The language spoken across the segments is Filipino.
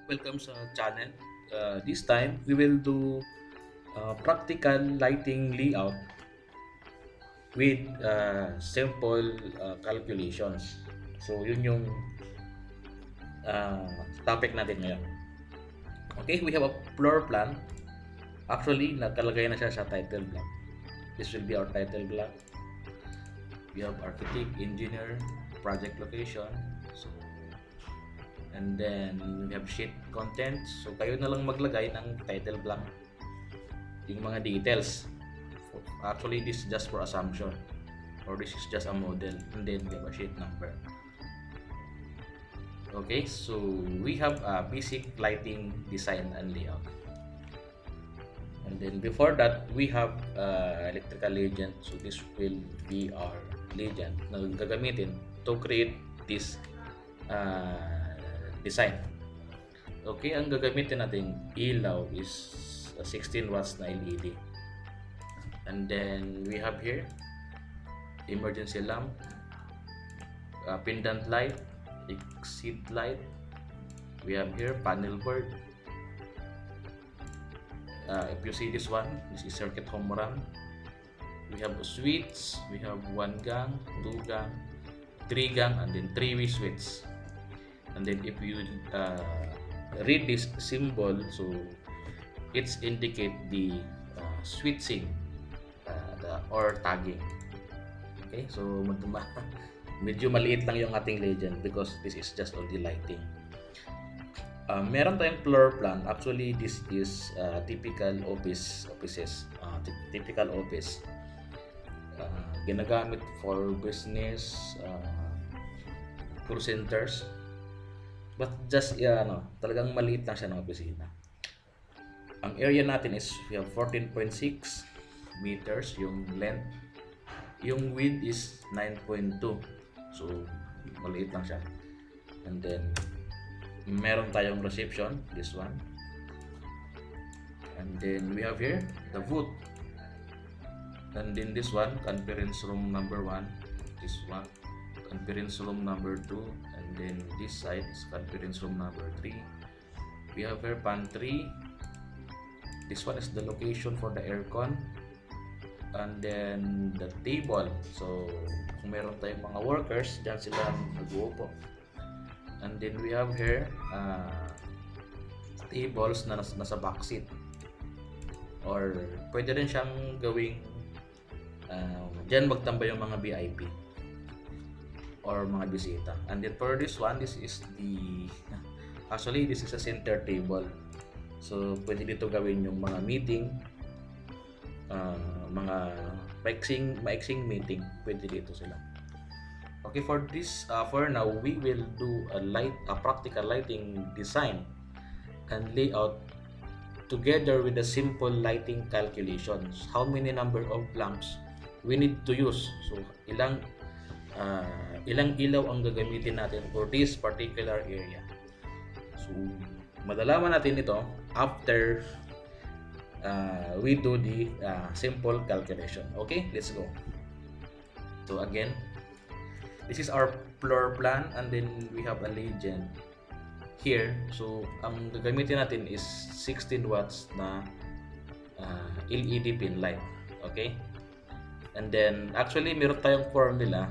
Welcome sa channel. This time, we will do practical lighting layout with simple calculations. So, yun yung uh, topic natin ngayon. Okay, we have a floor plan. Actually, nakalagay na siya sa title block. This will be our title block. We have architect, engineer, project location. So, and then we have sheet contents. So, kayo na lang maglagay ng title block yung mga details. Actually, this is just for assumption, or this is just a model, and then we have a sheet number. Okay, so we have a basic lighting design and layout, and then before that we have electrical legend. So this will be our legend na gagamitin to create this design. Okay, ang gagamitin natin ilaw is 16 watts na LED. And then we have here emergency lamp, pendant light, exit light. We have here panel board. If you see this one, this is circuit home run. We have a switch. We have 1 gang, 2 gang, 3 gang, and then 3-way switch. And then if you read this symbol, so it's indicate the switching or tagging. Okay, so medyo maliit lang yung ating legend because this is just only lighting. Meron tayong floor plan. Actually, this is typical offices. Typical office. Ginagamit for business, call centers. But just, talagang maliit lang siya ng opisina. Ang area natin is, we have 14.6 meters yung length. Yung width is 9.2. So, maliit lang siya. And then, meron tayong reception, this one. And then, we have here, the booth. And then this one, conference room number 1. This one, conference room number 2. And then, this side is conference room number 3. We have here pantry. This one is the location for the aircon. And then the table. So, kung meron tayong mga workers, dyan sila nag-uupo. And then we have here tables na nasa backseat. Or pwede rin siyang gawing dyan magtambay yung mga VIP or mga bisita. And then for this one, this is the actually this is a center table. So, pwede dito gawin yung mga meeting, mga maiksing meeting, pwede dito sila. Okay, for this, for now, we will do a practical lighting design and layout together with the simple lighting calculations. How many number of lamps we need to use? So, ilang ilaw ang gagamitin natin for this particular area. So, madalaman natin ito after we do the simple calculation. Okay, let's go. So again, this is our floor plan, and then we have a legend here. So ang gagamitin natin is 16 watts na LED pin light. Okay, and then actually meron tayong formula.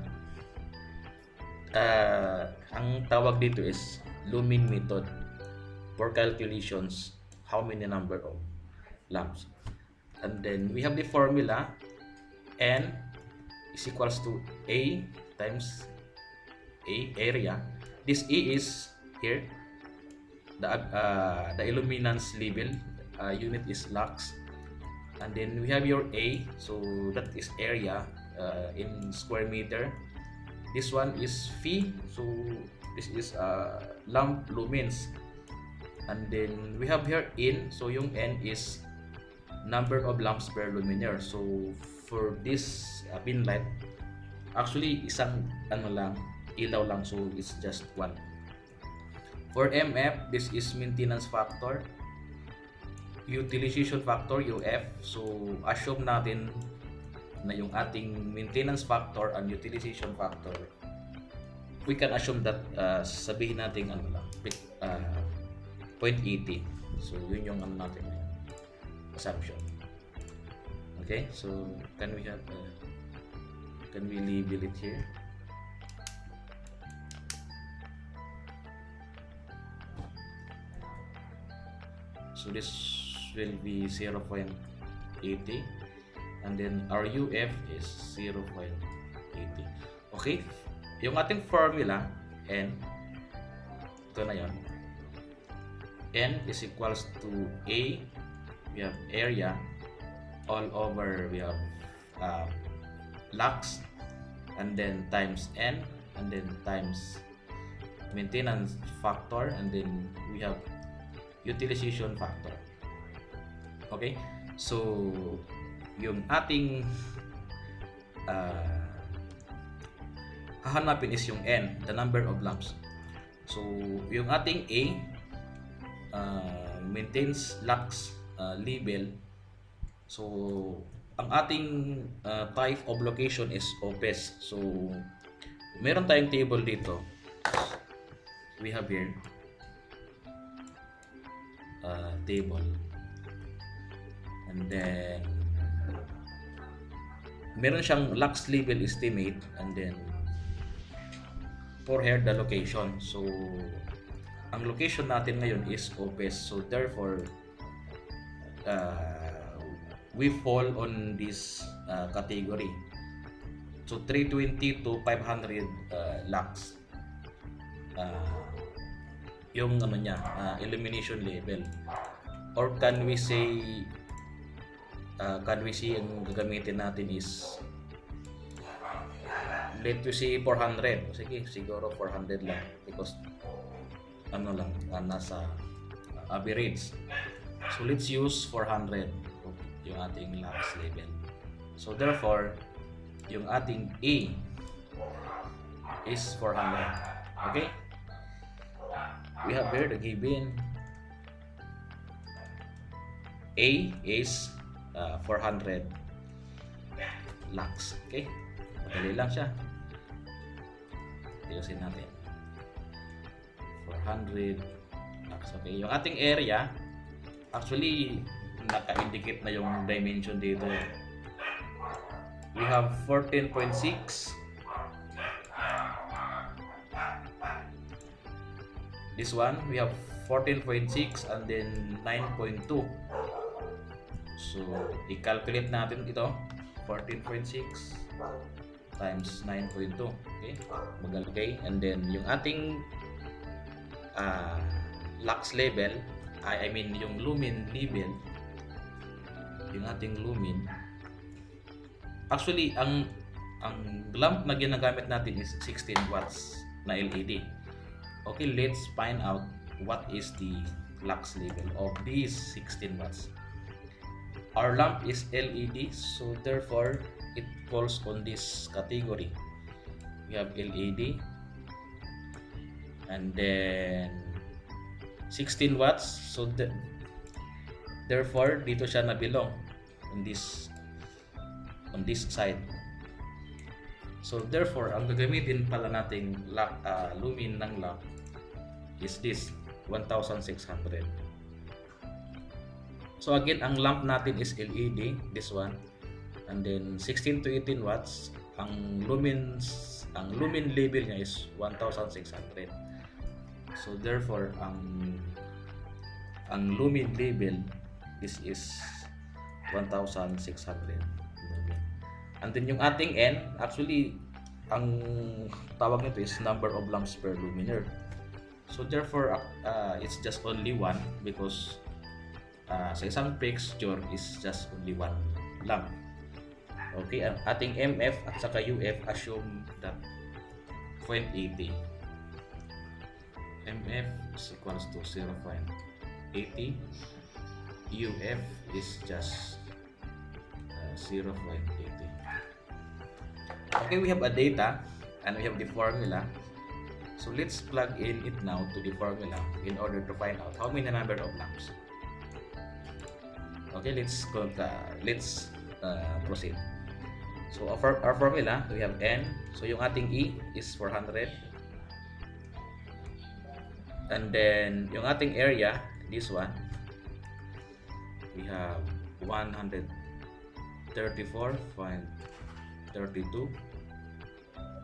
Ang tawag dito is lumen method for calculations how many number of lamps. And then we have the formula N is equals to A times A area. This A is here the illuminance level, unit is lux. And then we have your A, so that is area in square meter. This one is phi, so this is lamp lumens. And then we have here in, so yung N is number of lamps per luminaire. So for this pin light, actually isang ilaw lang, so it's just one. For MF, this is maintenance factor. Utilization factor, UF. So assume natin na yung ating maintenance factor and utilization factor, we can assume that sabihin natin 0.80. So yun yung ano natin assumption. Okay, so can we label it here? So this will be 0.80, and then our UF is 0.80. Okay, yung ating formula N, ito na yon. N is equals to A, we have area, all over we have lux, and then times N, and then times maintenance factor, and then we have utilization factor. Okay, so yung ating hahanapin is yung N, the number of lamps. So yung ating A, maintains lux label. So ang ating type of location is OPES. So meron tayong table dito. We have here table, and then meron siyang lux label estimate, and then for here the location. So ang location natin ngayon is OPES, so therefore we fall on this category. So 320 to 500 lux yung ano niya, illumination level, or can we say ang gagamitin natin is, let we say 400. Sige, siguro 400 lang, because ano lang, nasa average. So let's use 400 yung ating lux level. So therefore yung ating A is 400. Okay, we have here the given A is 400 lux. Okay, madali lang siya. Tiyosin natin 400 lux. Okay, yung ating area, actually naka-indicate na yung dimension dito. We have 14.6. This one we have 14.6 and then 9.2. So i-calculate natin ito, 14.6 times 9.2. Okay, magalagay, and then yung ating lux level, I mean yung lumen level, yung ating lumen, actually ang lamp na ginagamit natin is 16 watts na LED. Okay, let's find out what is the lux level of these 16 watts. Our lamp is LED, so therefore it falls on this category. We have LED, and then 16 watts, so therefore dito siya nabilong on this side. So therefore ang gagamitin pala nating lumen ng lamp is this 1600. So again, ang lamp natin is LED, this one, and then 16 to 18 watts. Ang lumen level niya is 1600. So therefore ang lumen level is 1600 lumen. And then yung ating N, actually ang tawag nito is number of lamps per luminaire. So therefore it's just only one, because sa isang fixture is just only one lamp. Okay, ang ating MF at saka UF, assume that 0.80. MF is equals to 0.80. UF is just 0.80. Okay, we have a data and we have the formula. So let's plug in it now to the formula in order to find out how many number of lamps. Okay, let's proceed. So our formula, we have N. So yung ating E is 400. And then yung ating area, this one, we have 134.32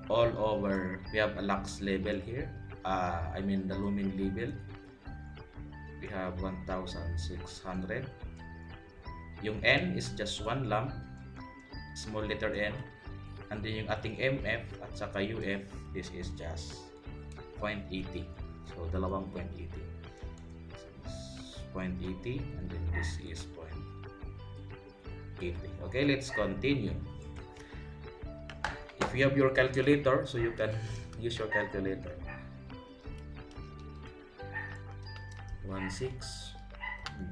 all over. We have a lux level here, I mean the lumen level, we have 1600. Yung N is just one lamp, small letter N, and then yung ating MF at saka UF, this is just 0.80. So dalawang 0.80, 0.80, and then this is 0.80. Okay, let's continue. If you have your calculator, so you can use your calculator. 16,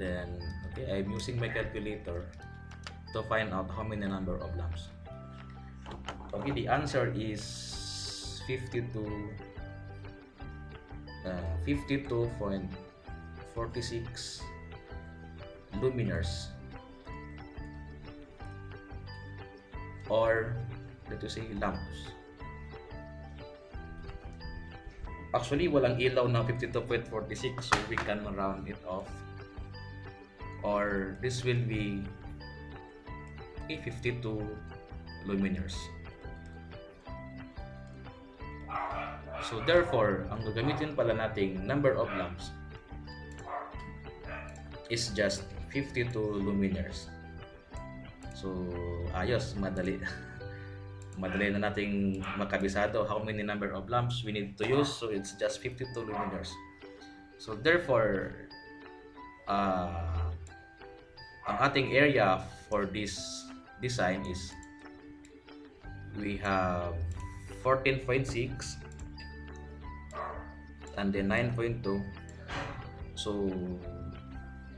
then okay, I'm using my calculator to find out how many number of lamps. Okay, the answer is 52.46 luminaires, or let us say lamps. Actually, walang ilaw na 52.46, so we can round it off, or this will be 52 luminaires. So therefore, ang gagamitin pala nating number of lamps is just 52 luminaires. So ayos, madali. Madali na nating makabisado how many number of lamps we need to use. So it's just 52 luminaires. So therefore, ang ating area for this design is we have 14.6 and then 9.2. So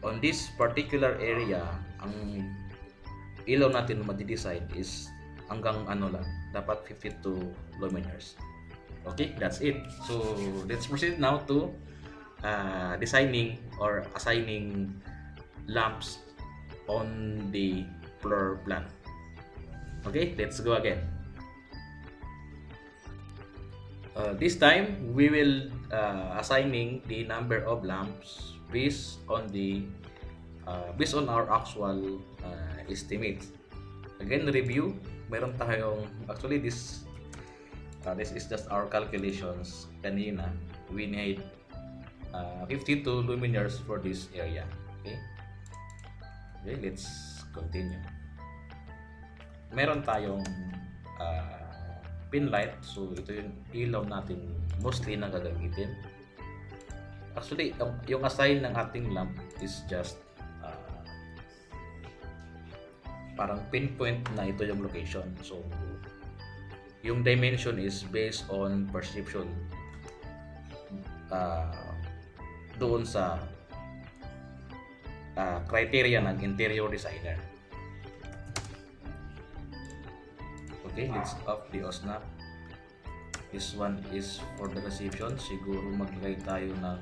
on this particular area, ang ilaw natin madi-design is hanggang ano lang, dapat 52 luminaires. Okay, that's it. So let's proceed now to designing or assigning lamps on the floor plan. Okay, let's go again. This time we will assigning the number of lamps based on our actual estimate. Again, review. Meron tayong actually this is just our calculations kanina. We need 52 luminaires for this area. Okay, let's continue. Meron tayong pin light, so ito yung ilaw natin mostly na gagamitin. Actually, yung assign ng ating lamp is just parang pinpoint na ito yung location. So yung dimension is based on perception doon sa criteria ng interior designer. Okay, let's off the OSNAP. This one is for the reception. Siguro maglagay tayo ng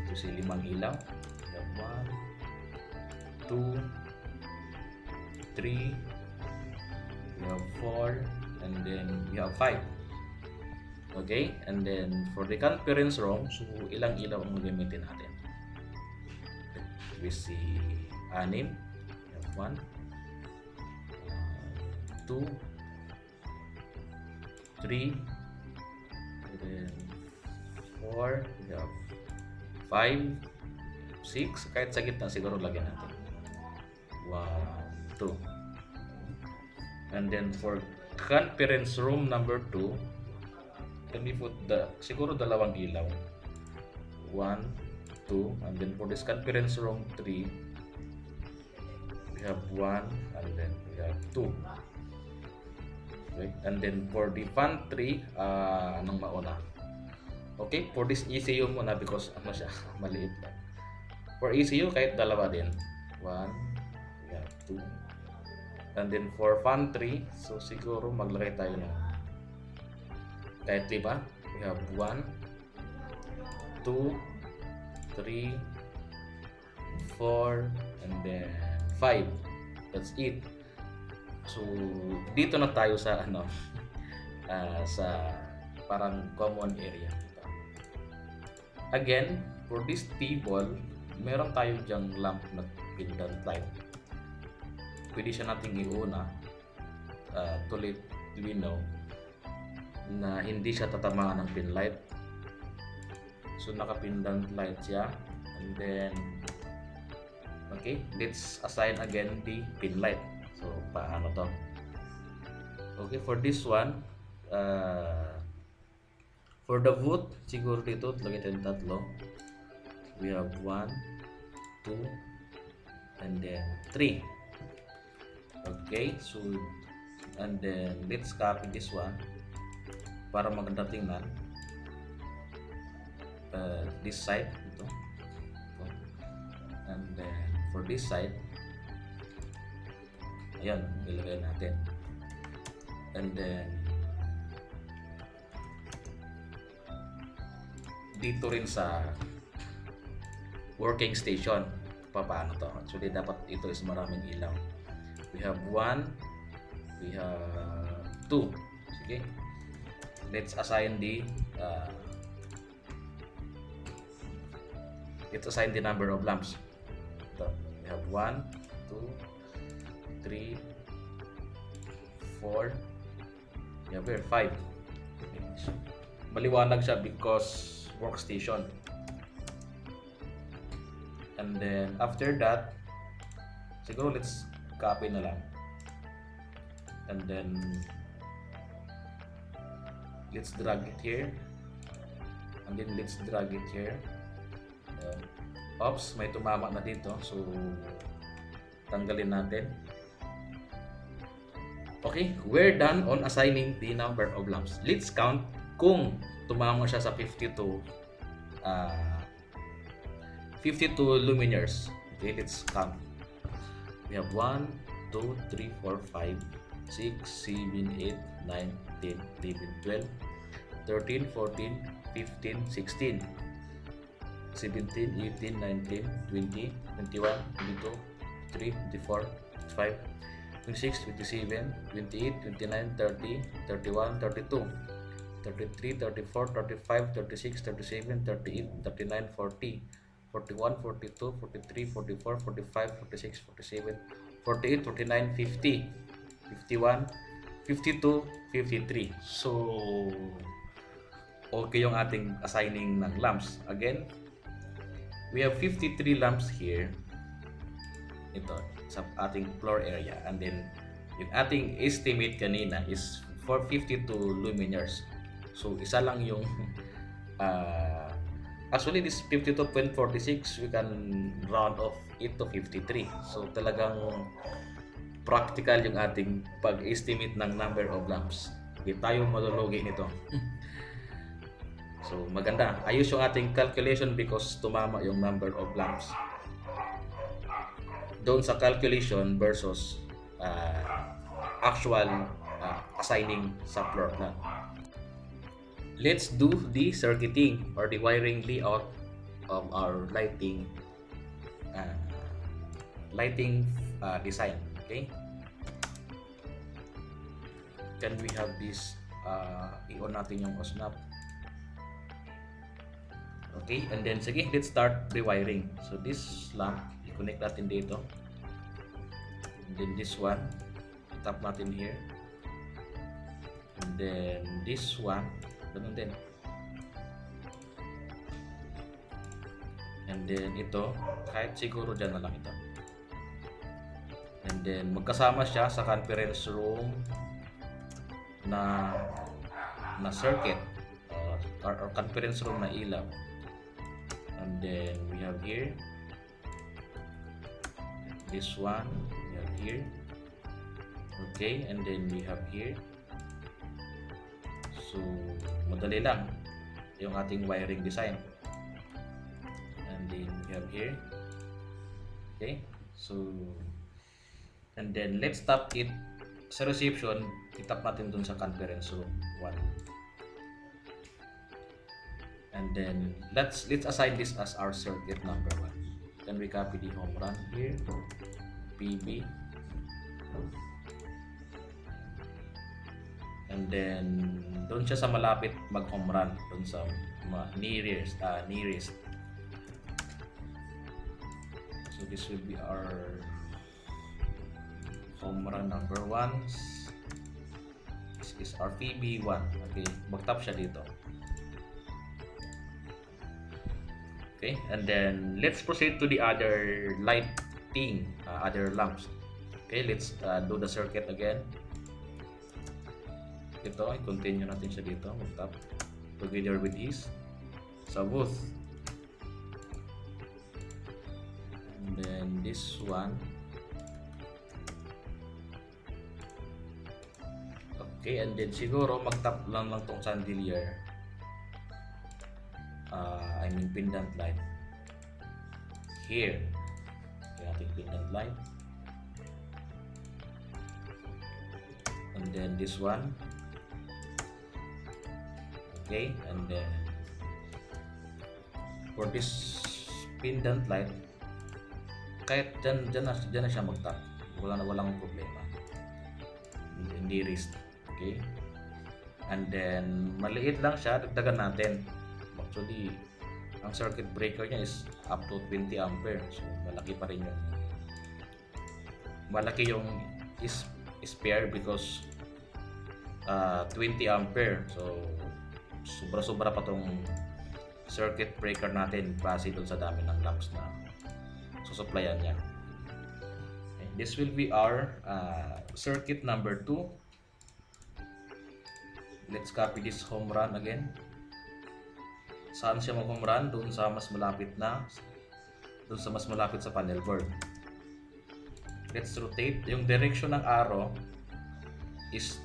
ito si 5 ilaw. We have 1, 2, 3, we have 4, and then we have 5. Okay, and then for the conference room, so ilang ilaw ang gagamitin natin? We see 6. We have 1, 2, 3, and then 4, we have 5, 6, kahit sa gitna siguro lagyan natin 1, 2. And then for conference room number 2, can we put siguro dalawang ilaw, 1, 2, and then for this conference room 3, we have 1, and then we have 2. Okay, and then for the pantry, anong mauna? Okay, for this ECU muna because ano siya, maliit lang. For ECU, kahit dalawa din. 1, we have 2. And then for pantry, so siguro maglagay tayo ng kahit 5. We have 1, 2, 3, 4, and then 5. That's it. So dito na tayo sa sa parang common area dito. Again, for this table, meron tayo dyang lamp na pendant light. Pwede siya nating iuna to let we know na hindi siya tatamaan ng pin light. So naka-pendant light siya, and then okay, let's assign again the pin light. So paano to? Okay, for this one, for the vote, siguro dito lagay tayong tatlo. We have 1, 2, and then 3. Okay, so and then let's copy this one para maganda tingnan. This side ito. And then for this side, ayan, ilagay natin. And then dito rin sa working station, paano to? Actually, dapat ito is maraming ilaw. We have 1, we have 2. Sige, let's assign the number of lamps. Ito, we have 1, 2, 3, 4, we have here 5. Maliwanag siya because workstation. And then after that, siguro let's copy na lang. And then let's drag it here. And then let's drag it here. Oops, may tumama na dito. So tanggalin natin. Okay, we're done on assigning the number of lamps. Let's count kung tumama siya sa 52 luminaires. Okay, let's count. We have 1, 2, 3, 4, 5, 6, 7, 8, 9, 10, 11, 12, 13, 14, 15, 16, 17, 18, 19, 20, 21, 22, 23, 24, 25, 26, 27, 28, 29, 30, 31, 32, 33, 34, 35, 36, 37, 38, 39, 40, 41, 42, 43, 44, 45, 46, 47, 48, 49, 50, 51, 52, 53. So, okay yung ating assigning ng lamps. Again, we have 53 lamps here. Ito, sa ating floor area. And then, yung ating estimate kanina is for 52 luminaires. So, isa lang yung actually this 52.46 we can round off it to 53. So, talagang practical yung ating pag-estimate ng number of lamps. Hindi tayo malulugi nito. So, maganda. Ayos yung ating calculation because tumama yung number of lamps doon sa calculation versus actual assigning sa floor plan. Let's do the circuiting or the wiring layout of our lighting design. Okay, can we have this i-on natin yung OSNAP. Okay, and then sige, let's start rewiring. So this lamp, i-connect natin dito. And then this one, tap natin here. And then this one, ganun din. And then ito, kahit siguro dyan na lang ito. And then magkasama siya sa conference room na circuit or conference room na ilaw. And then we have here this one, we have here. Okay, and then we have here. So madali lang yung ating wiring design. And then we have here. Okay, so and then let's tap it sa reception. Itap natin dun sa conference room 1. And then let's assign this as our circuit number 1. Then we copy the home run here, PB, and then doon siya sa malapit mag home run doon sa nearest. So this will be our home run number 1. This is our PB1. Okay, mag-tap siya dito. Okay, and then let's proceed to the other lighting, other lamps. Okay, let's do the circuit again. Ito, i-continue natin siya dito, mag-tap together with his sa booth. And then this one. Okay, and then siguro mag-tap lang tong chandelier. I mean pendant light. Here. Okay, ating pendant light. And then this one. Okay, and then for this pendant light, kahit dyan na siya mag-tap, walang problema, hindi wrist. Okay, and then maliit lang siya, dagdagan natin. Actually, ang circuit breaker niya is up to 20 ampere, so malaki pa rin yun. Malaki yung spare because 20 ampere, so sobra-sobra pa tong circuit breaker natin base doon sa dami ng lamps na susuplayan niya. Okay, this will be our circuit number 2. Let's copy this home run again. Saan siya mag-home run? Doon sa mas malapit sa panel board. Let's rotate. Yung direction ng arrow is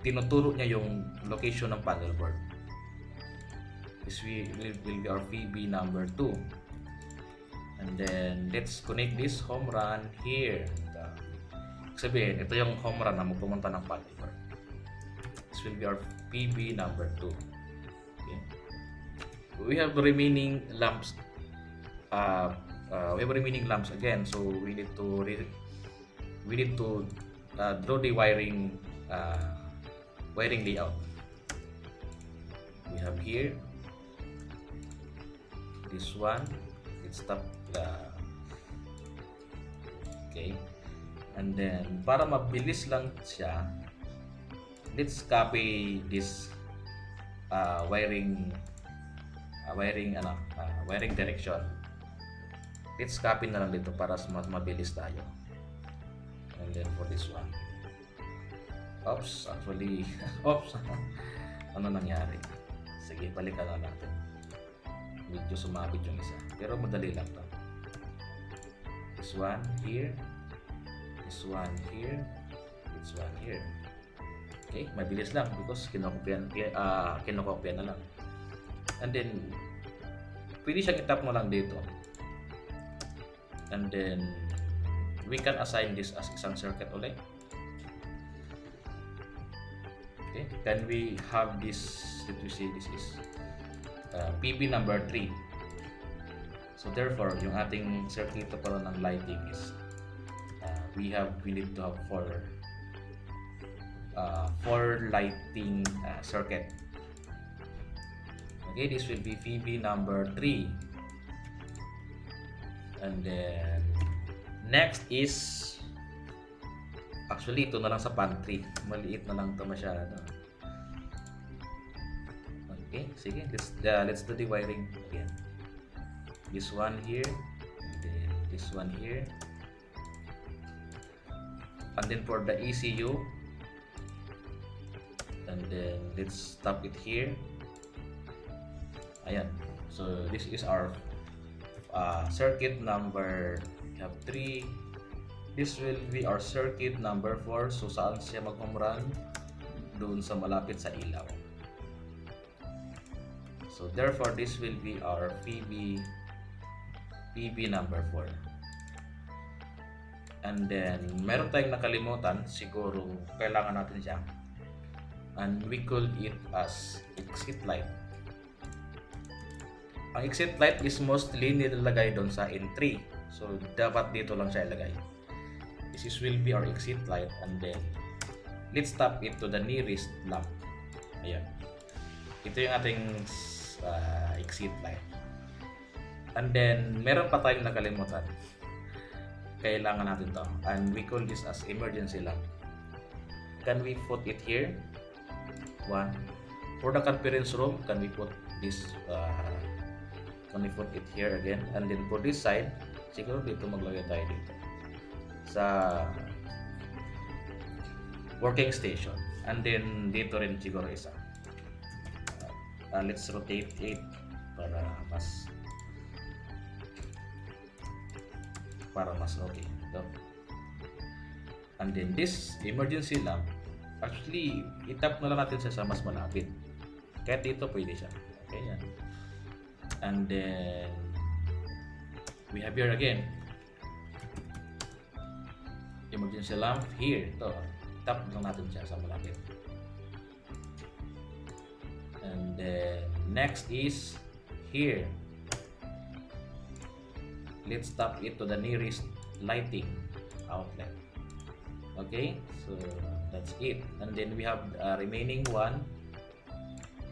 tinuturo niya yung location ng panel board. This will be our PB number 2. And then let's connect this home run here. Sabihin, ito yung home run na magpumunta ng panel board. This will be our PB number 2. Okay. We have remaining lamps. We have remaining lamps again, so we need to draw the wiring layout. We have here this one. Let's stop okay, and then para mabilis lang siya, let's copy this wiring direction. Let's copy na lang dito para mas mabilis tayo. And then for this one, oops, actually, ano nangyari? Sige, balikan na natin. Medyo sumabit yung isa, pero madali lang to. This one here, this one here, this one here. Okay, mabilis lang because kinokopya na lang. And then pwede siyang itap mo lang dito. And then we can assign this as isang circuit ulit. Okay, then we have this, let me see, this is PB number 3. So therefore, yung ating circuit para ng lighting is we need to have four lighting circuit. Okay, this will be PB number 3. And then next is, actually ito na lang sa pantry, maliit na lang ito masyado. Okay, sige, let's do the wiring again. This one here, and then this one here, and then for the ECU, and then let's stop it here. Ayan, so this is our circuit number, we have 3. This will be our circuit number 4. So saan siya mag-home run? Doon sa malapit sa ilaw. So therefore, this will be our PB number 4. And then meron tayong nakalimutan, siguro kailangan natin siya. And we call it as exit light. Ang exit light is mostly nilalagay doon sa N3. So dapat dito lang siya ilagay. This will be our exit light, and then let's tap it to the nearest lamp. Ayan. Ito yung ating exit light. And then, meron pa tayong nakalimutan. Kailangan natin to. And we call this as emergency lamp. Can we put it here? One. For the conference room, can we put this? Can we put it here again? And then for this side, siguro dito maglagay tayo dito. Sa working station. And then dito rin siguro isa. Let's rotate it para mas okay. So, and then this emergency lamp, actually itap na lang natin siya sa mas malapit. Kahit dito pwede siya. Okay, yan. And then we have here again emergency lamp here. Ito, tap lang natin siya sa malapit. And then next is here. Let's tap it to the nearest lighting outlet. Okay, so that's it. And then we have remaining one.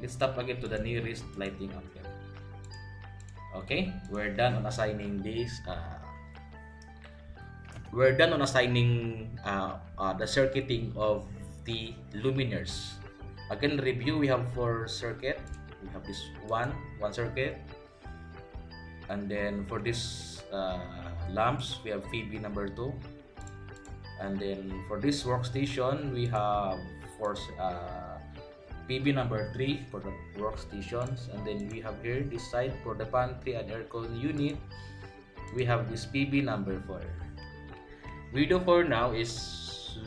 Let's tap again to the nearest lighting outlet. Okay, we're done on assigning this. We're done on assigning the circuiting of the luminaires. Again, review. We have 4 circuit. We have this one circuit. And then for this lamps, we have PB number 2. And then for this workstation, we have PB number 3 for the workstations. And then we have here this side for the pantry and aircon unit. We have this PB number 4. We do for now is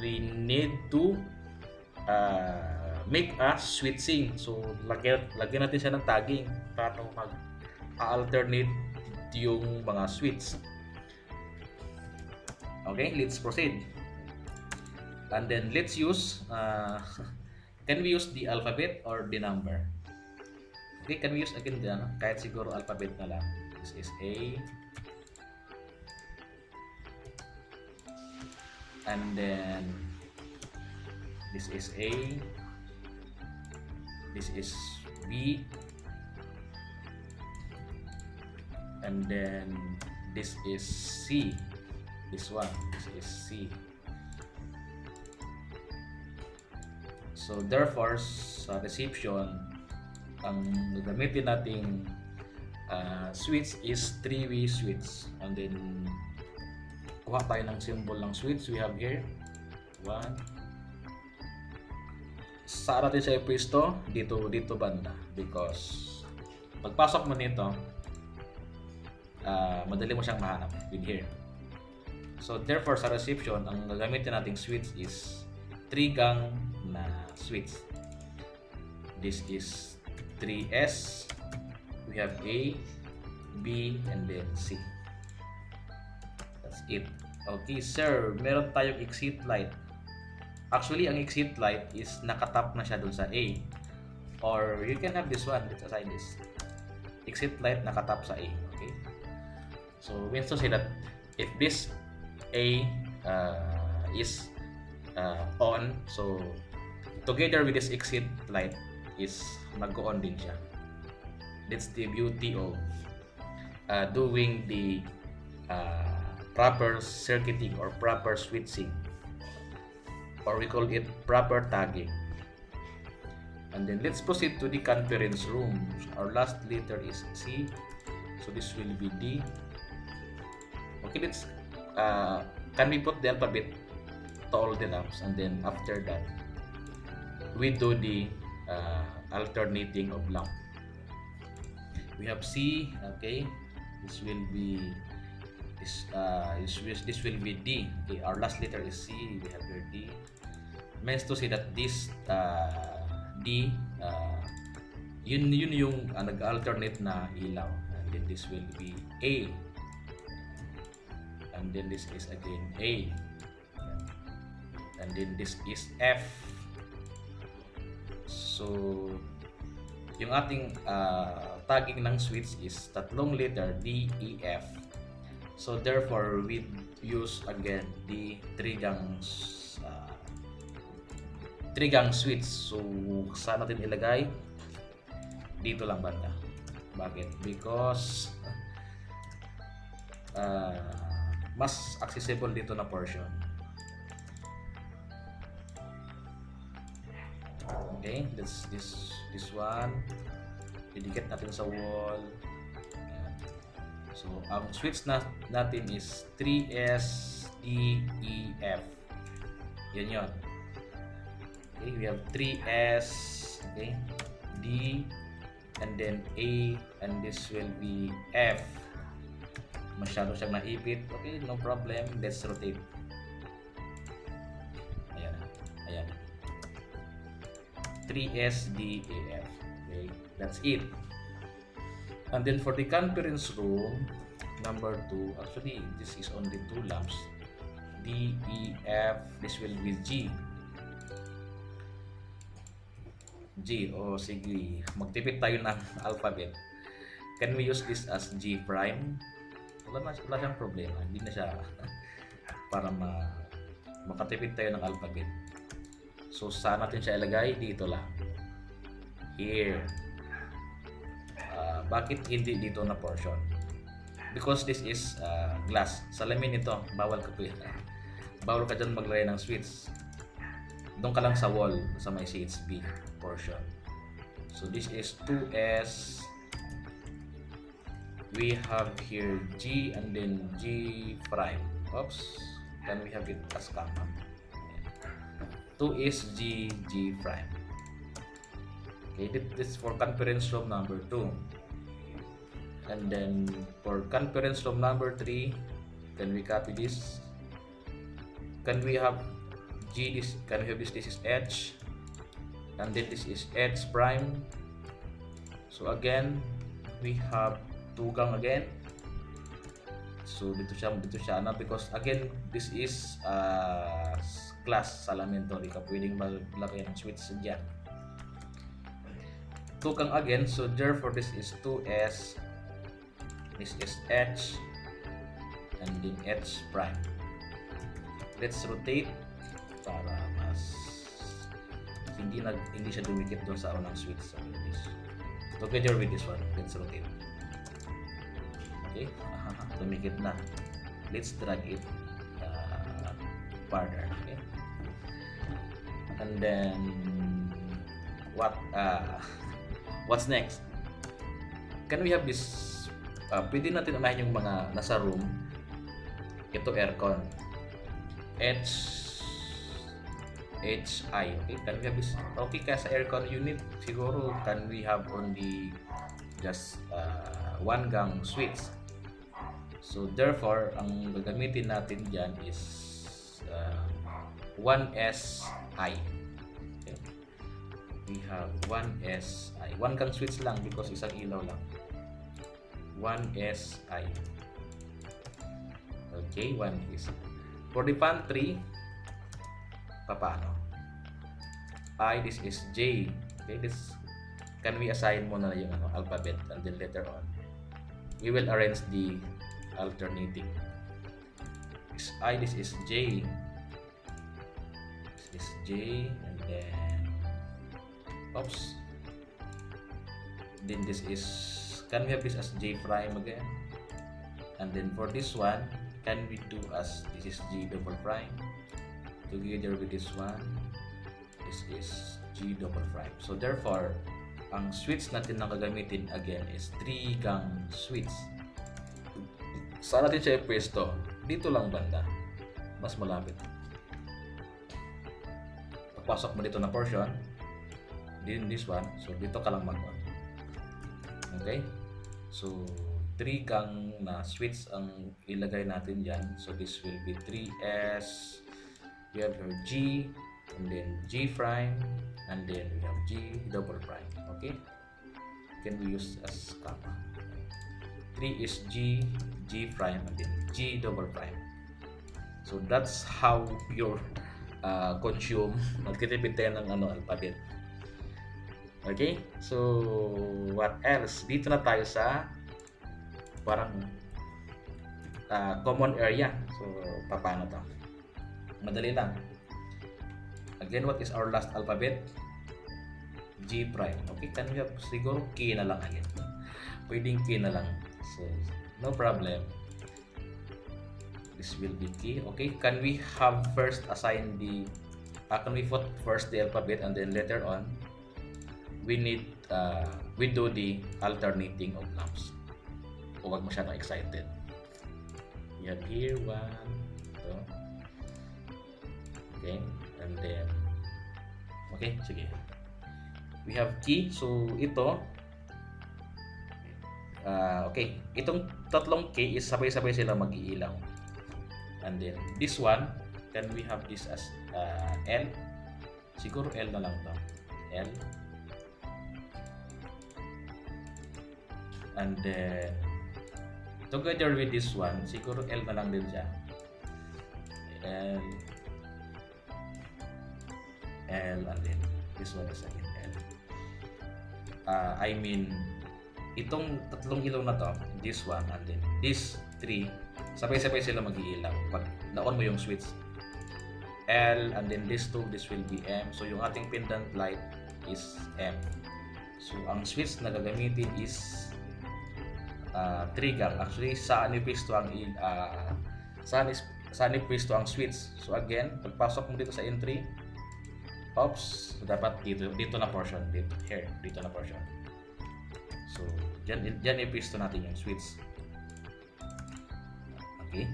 we need to make a switching. So lagyan natin siya ng tagging para mag-alternate yung mga switch. Okay, let's proceed. And then let's use can we use the alphabet or the number? Okay, can we use again the kahit siguro alphabet na lang. This is A. And then this is A. This is B. And then this is C. This is C. So therefore, sa reception, ang gagamitin nating switch is 3-way switch. And then kuha tayo ng symbol ng switch. We have here 1. Saan natin siya ipwesto? Dito banda, because pagpasok mo nito, madali mo siyang mahanap with here. So therefore, sa reception, ang gagamitin nating switch is 3-gang na switch. This is 3S. We have A, B, and then C. That's it. Okay, sir, meron tayong exit light. Actually, ang exit light is nakatap na siya dun sa A. Or you can have this one. Let's assign this. Exit light nakatap sa A. Okay. So means to say that if this A is on, so together with this exit light is mag-on din siya. That's the beauty of doing the proper circuiting or proper switching, or we call it proper tagging. And then let's proceed to the conference room. Our last letter is C, so this will be D. Okay, let's can we put the alphabet to all the lamps, and then after that we do the alternating of lamp. We have C. Okay, this will be this will be D. Okay, our last letter is C. We have here D. Means to say that this D yun yung nag-alternate na ilaw, and then this will be A, and then this is again A, and then this is F. So yung ating tagging ng switch is tatlong letter D, E, F. So therefore we use again the 3-gang 3 gang switch. So saan natin ilagay? Dito lang banda. Bakit? Because mas accessible dito na portion. Okay, that's this one. Idikit natin sa wall. Ayan. So ang switch natin is 3S D E F. Yan yon. Okay, we have 3S, okay, D, and then A, and this will be F. Masyado siyang naipit. Okay, no problem. Let's rotate. Ayan. Ayan. 3S, D, A, F. Okay, that's it. And then for the conference room, number 2, actually, this is only 2 lamps. D, E, F, this will be G. G, o sige, magtipid tayo ng alphabet. Can we use this as G prime? Wala siyang problema, hindi na siya para makatipid tayo ng alphabet. So saan natin siya ilagay? Dito lang. Here. Bakit hindi dito na portion? Because this is glass. Salamin ito, bawal ka po yan. Bawal ka dyan maglagay ng switch. Doon ka lang sa wall sa may CHB portion. So this is 2S. We have here G and then G prime. Oops. Then we have it as comma. 2 is G, G prime. Okay, this is for conference room number 2. And then for conference room number 3, can we copy this? Can we have G, this, can we have this is H, and then this is H prime. So again, we have 2 gang again. So dito siya because again, this is glass salamin to, di ka pwedeng maglagay ng switch dyan. 2 gang again, so therefore this is 2S, this is H, and then H prime. Let's rotate para mas hindi siya dumikit doon sa unang switch. So this together with this one, let's rotate. Okay, dumikit na. Let's drag it further. Okay, and then what's next? Can we have this? Pwede natin unahin yung mga nasa room. Ito aircon. HI. Okay, can we have this? Okay, kaya sa aircon unit siguro can we have only just 1 gang switch. So therefore, ang gagamitin natin dyan is 1SI. Okay. We have 1SI. 1 gang switch lang because isang ilaw lang. 1SI. Okay, 1 is. For the pantry, paano? This is J. Okay, this can we assign muna yung alphabet, and then later on we will arrange the alternating. This is J. This is J, and then oops. Then this is, can we have this as J prime again? And then for this one, can we do as this is G double prime together with this one? This is G double prime. So therefore, ang switch natin na gagamitin again is 3 gang switch. Saan natin siya ipwesto? Dito lang banda. Mas malapit. Pagpasok mo dito na portion, din this one, so dito ka lang mag-on. Okay? So 3 gang na switch ang ilagay natin dyan. So this will be 3S. We have here G, and then G prime, and then we have G double prime. Okay? Can we use as comma? 3 is G, G prime, and then G double prime. So that's how your consume. Magtitipid tayo ng alphabet. Okay? So what else? Dito na tayo sa parang common area. So paano to? Madali lang. Again, what is our last alphabet? G prime. Okay, can we have siguro K na lang again? Pwedeng K na lang. So, no problem. This will be K. Okay, can we have first assign the can we put first the alphabet and then later on we need we do the alternating of lamps. Huwag masyadong excited. We have here one, ito. Okay, and then okay, sige. We have key, so ito okay, itong tatlong key is sabay-sabay sila mag-iilaw. And then this one, can we have this as L? Siguro L na lang to. L. And then together with this one, siguro L na lang din siya. L. L and then this one is again L. I mean, itong tatlong ilaw na to, this one and then this three, sabay-sabay sila mag-iilaw pag na-on mo yung switch. L and then this two, this will be M. So yung ating pendant light is M. So ang switch na gagamitin is 3 gang. Actually, saan ipisto ang saan ipisto ang switch. So again, pagpasok mo dito sa entry, oops, so dapat dito na portion, dito na portion. So diyan ipisto natin yung switch. Okay,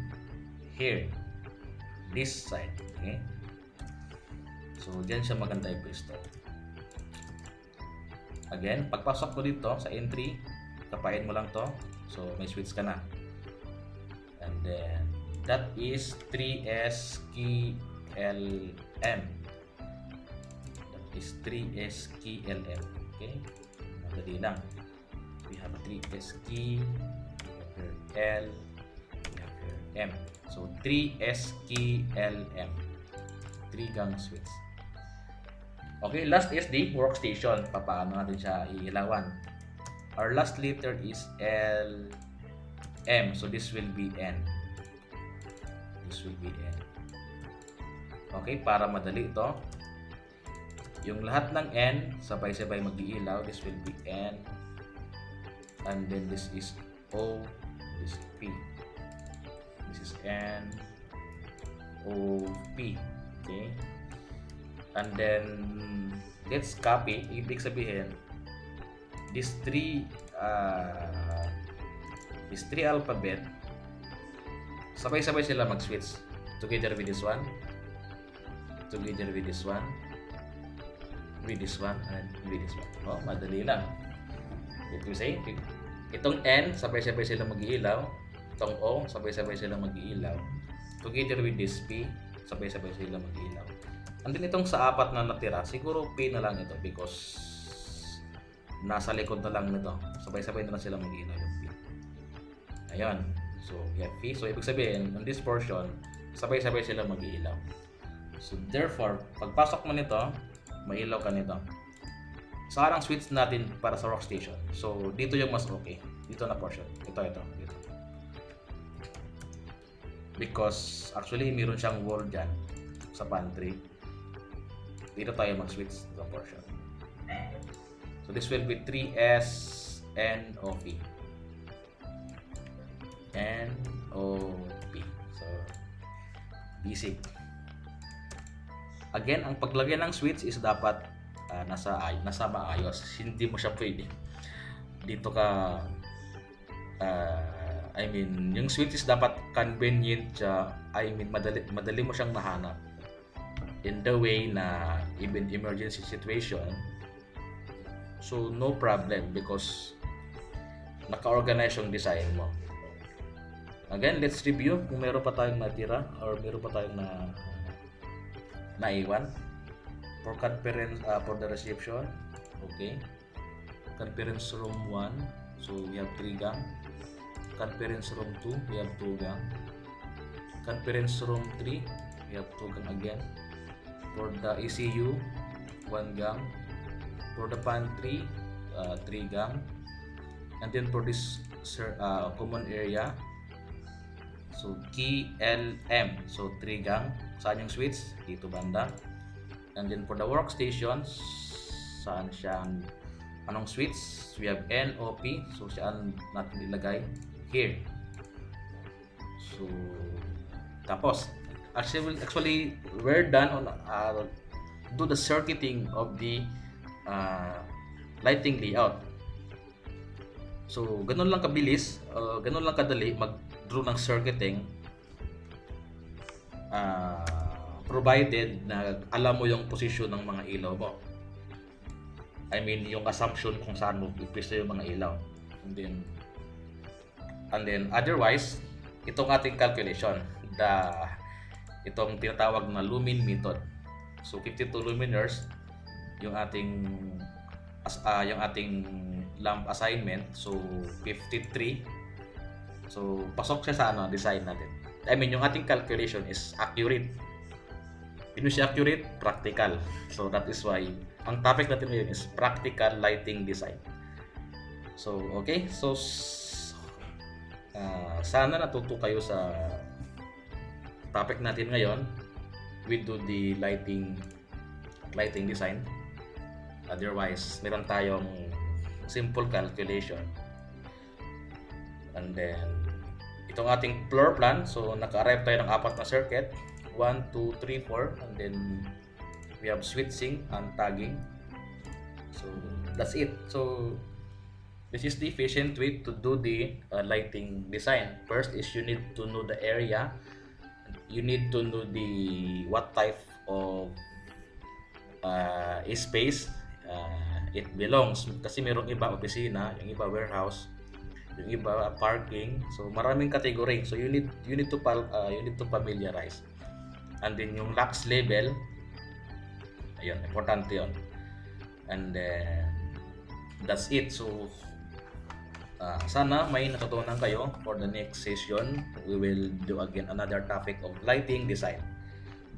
here, this side. Okay, so diyan siya maganda ipisto. Again, pagpasok mo dito sa entry, kapain mo lang to, so may switch ka na. And then that is 3SKLM. Is 3SKLM. Okay, madali lang. We have 3SK, we have here L, we have here M. So 3SKLM, 3 gang switch. Okay, last is the workstation. Paano natin siya iilawan? Our last letter is L, M. So this will be N. This will be N. Okay, para madali ito. Yung lahat ng N, sabay-sabay mag-iilaw. This will be N. And then this is O. This is P. This is N. O, P. Okay. And then, let's copy. Ibig sabihin, these three alphabet, sabay-sabay sila mag-switch. Together with this one. Together with this one. With this one and with this one. Oh, madali lang. It will say, itong N, sabay-sabay sila mag-iilaw. Itong O, sabay-sabay sila mag-iilaw. Together with this P, sabay-sabay sila mag-iilaw. And then itong sa apat na natira, siguro P na lang ito because nasa likod na lang nito. Sabay-sabay na lang sila mag-iilaw yung P. Ayan. So, we have P. So, ibig sabihin, on this portion, sabay-sabay sila mag-iilaw. So, therefore, pagpasok mo nito, mailaw ka nito. Saan ang switch natin para sa workstation? So, dito yung mas okay. Dito na portion. Ito. Dito. Because, actually, meron siyang wall dyan sa pantry. Dito tayo mag-switch sa portion. So, this will be 3S NOP. NOP. So, basic. Again, ang paglagay ng switch is dapat nasa maayos. Hindi mo siya pwede. Dito ka I mean, yung switch is dapat convenient siya. I mean, madali mo siyang mahanap. In the way na even emergency situation, so no problem because naka-organize yung design mo. Again, let's review kung meron pa tayong natira or meron pa tayong naiwan. For conference, for the reception, okay. Conference room 1, so we have 3 gang. Conference room 2, we have 2 gang. Conference room 3, we have 2 gang again. For the ECU, 1 gang. For the pantry, 3 gang. And then for this common area, so key LM, so 3 gang. Saan yung switch? Dito banda. And then for the workstations, saan siyang anong switch? We have N, O, P. So saan natin ilagay? Here. So tapos actually we're done on do the circuiting of the lighting layout. So ganun lang kabilis, ganun lang kadali mag-draw ng circuiting, provided na alam mo yung posisyon ng mga ilaw mo. I mean, yung assumption kung saan mo ipwesto yung mga ilaw. And then otherwise, itong ating calculation, itong tinatawag na lumen method. So 52 luminaires yung ating lamp assignment. So 53. So pasok siya sa design natin. I mean, yung ating calculation is accurate. Hindi siya accurate, practical. So that is why ang topic natin ngayon is practical lighting design. So okay, so sana natuto kayo sa topic natin ngayon. We do the lighting design. Otherwise, meron tayong simple calculation. And then itong ating floor plan, so naka-arrive tayo ng 4 na circuit, 1, 2, 3, 4, and then we have switching and tagging. So that's it. So this is the efficient way to do the lighting design. First is you need to know the area. You need to know what type of space it belongs. Kasi mayroong iba opisina, yung iba warehouse, yung iba parking. So maraming category. So you need to familiarize. And then yung lux level, ayun, importante yun. And that's it. So sana may natutunan kayo. For the next session, we will do again another topic of lighting design.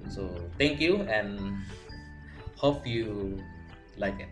So thank you and hope you like it.